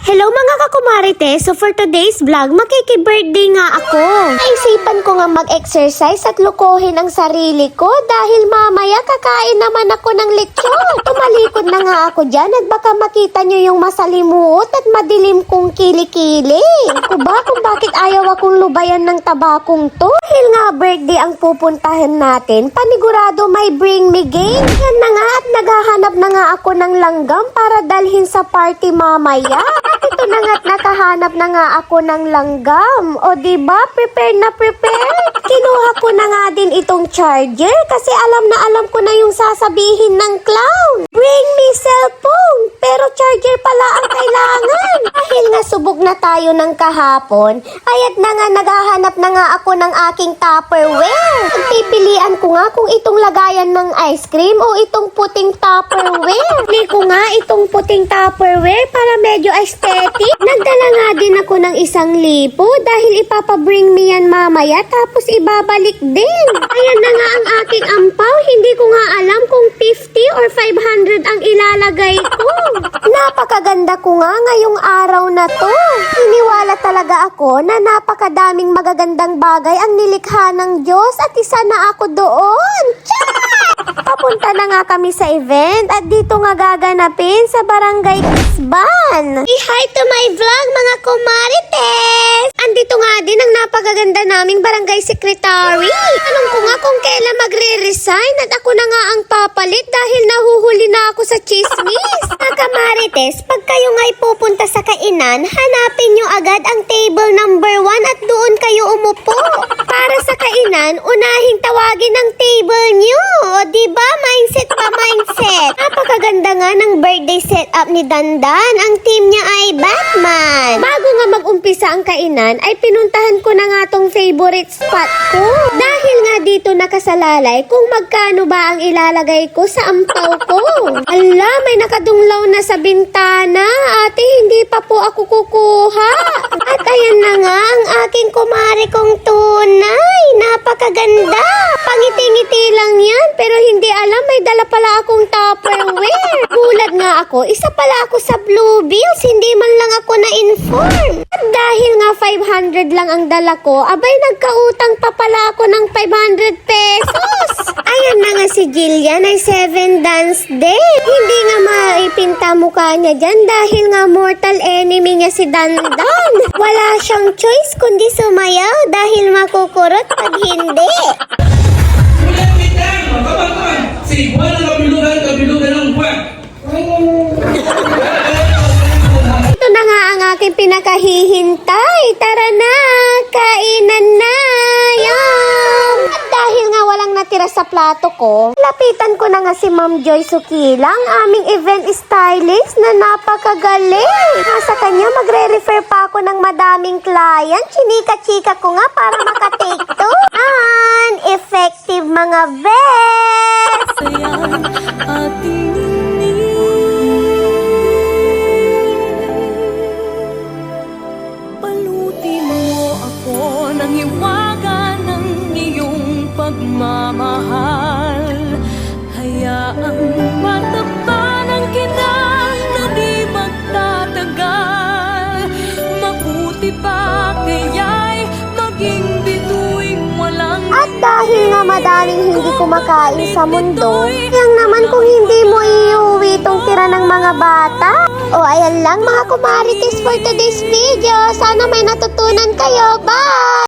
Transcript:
Hello mga kakumarites! So for today's vlog, makiki-birthday nga ako. Naisipan ko nga mag-exercise at lukohin ang sarili ko dahil mamaya kakain naman ako ng lechon. Tumalikod na nga ako dyan at baka makita nyo yung masalimuot at madilim kong kilikili. Ko ba kung bakit ayaw akong lubayan ng tabakong to? Dahil nga birthday ang pupuntahan natin, panigurado may bring me game. Yan na nga at naghahanap na nga ako ng langgam para dalhin sa party mamaya. Ito na nga't nakahanap na nga ako ng langgam. O diba, prepared na prepared. Kinuha ko na nga din itong charger kasi alam na alam ko na yung sasabihin ng clown. Bring me cellphone, pero charger pala ang kailangan. Dahil nga subok na tayo ng kahapon, ayat na nga naghahanap na nga ako ng aking Tupperware. Pipilian ko nga kung itong lagayan ng ice cream o itong puting Tupperware. Pili ko nga itong puting Tupperware para medyo aesthetic. Nagdala nga din ako ng 1,000 dahil ipapabring me yan mamaya tapos ibabalik din. Ayan na nga ang aking ampaw. Hindi ko nga alam kung 50 or 500 ang ilalagay ko. Napakaganda ko nga ngayong araw na to. Iniwala talaga ako na napakadaming magagandang bagay ang nilikha ng Diyos at isa na ako doon. Papunta na nga kami sa event at dito nga gaganapin sa Barangay Kisban. Hi to my vlog mga kumarites! Andito nga din ang napakaganda naming barangay secretary. Tanong ko nga kung kailan magre-resign at ako na nga ang papalit dahil nahuhuli na ako sa chismis. Mga kamarites, pag kayo nga'y pupunta sa kainan, hanapin nyo agad ang table number 1 at doon kayo umupo. Para sa kainan, unahing tawagin ang table nyo. O diba, mindset pa mindset. Napakaganda nga ng birthday setup ni Dandan. Ang team niya ay Batman. Bago nga mag-umpisa ang kainan, ay pinuntahan ko na nga tong favorite spot ko. Dahil nga dito nakasalalay kung magkano ba ang ilalagay ko sa ampaw ko. Ala, may nakadunglaw na sa bintana. Ate, hindi pa po ako kukuha. At ayan na nga ang aking kumare kong tunay. Napakaganda. Pangiti-ngiti lang yan, pero hindi alam may dala pala akong Tupperware. Gulat nga ako, isa pala ako sa Blue Bills, hindi man lang ako na-inform. At dahil nga 500 lang ang dala ko, abay nagkautang pa pala ako ng 500 pesos. Ayan na nga si Jillian ay 7 dance day. Hindi nga maipinta mukha niya dyan dahil nga mortal enemy niya si Dandan. Wala siyang choice kundi sumayaw dahil makukurot pag hindi. Si buwan ang kabilugan ng buwan. Ito na nga ang aking pinakahihintay. Tara na, kainan na. Yum! At dahil nga walang natira sa plato ko, lapitan ko na nga si Ma'am Joy Sukilang, aming event stylist na napakagaling. Nasa kanya magre-refer pa ako ng madaming client. Chinika-chika ko nga para makatake to. Effective mga best! Ating paluti mo ako ng hiwaga ng iyong pagmamahal. Hayaang matapanan kita na di magtatagal. Mabuti pa kaya'y maging bituing walang. At dahil nga madaling hindi kumakain sa mundo, yang naman kung hindi mo iuwi itong tira ng mga bata. O ayan lang mga kumarites for today's video. Sana may natutunan kayo. Bye!